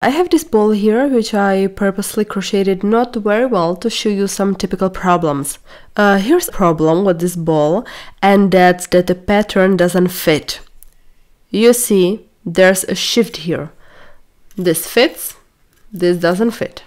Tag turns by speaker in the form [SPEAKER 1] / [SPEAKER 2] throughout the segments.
[SPEAKER 1] I have this ball here, which I purposely crocheted not very well to show you some typical problems. Here's a problem with this ball, and that's that the pattern doesn't fit. You see, there's a shift here. This fits, this doesn't fit.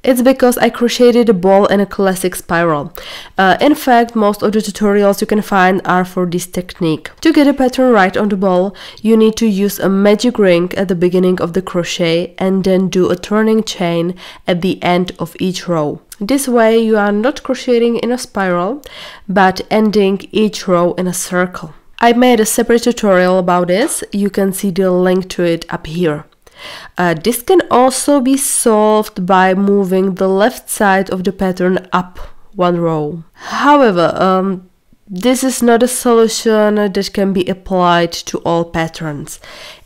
[SPEAKER 1] It's because I crocheted a ball in a classic spiral. In fact, most of the tutorials you can find are for this technique. To get a pattern right on the ball, you need to use a magic ring at the beginning of the crochet and then do a turning chain at the end of each row. This way you are not crocheting in a spiral, but ending each row in a circle. I made a separate tutorial about this. You can see the link to it up here. This can also be solved by moving the left side of the pattern up one row. However, this is not a solution that can be applied to all patterns.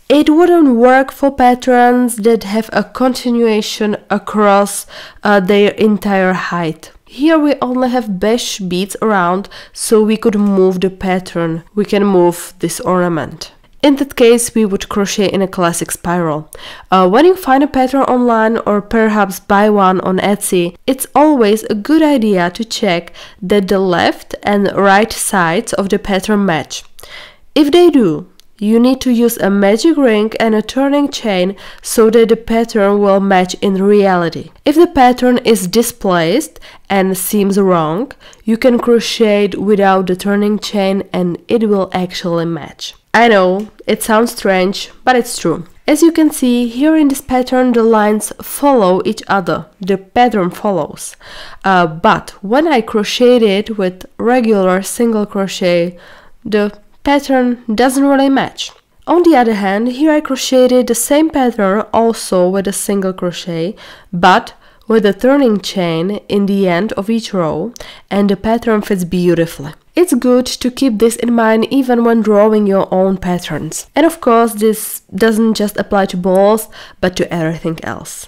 [SPEAKER 1] It wouldn't work for patterns that have a continuation across their entire height. Here we only have beige beads around, so we could move the pattern. We can move this ornament. In that case, we would crochet in a classic spiral. When you find a pattern online or perhaps buy one on Etsy, it's always a good idea to check that the left and right sides of the pattern match. If they do, you need to use a magic ring and a turning chain so that the pattern will match in reality. If the pattern is displaced and seems wrong, you can crochet it without the turning chain and it will actually match. I know, it sounds strange, but it's true. As you can see, here in this pattern the lines follow each other, the pattern follows. But when I crocheted it with regular single crochet, the pattern doesn't really match. On the other hand, here I crocheted the same pattern also with a single crochet, but with a turning chain in the end of each row, and the pattern fits beautifully. It's good to keep this in mind even when drawing your own patterns. And of course, this doesn't just apply to balls, but to everything else.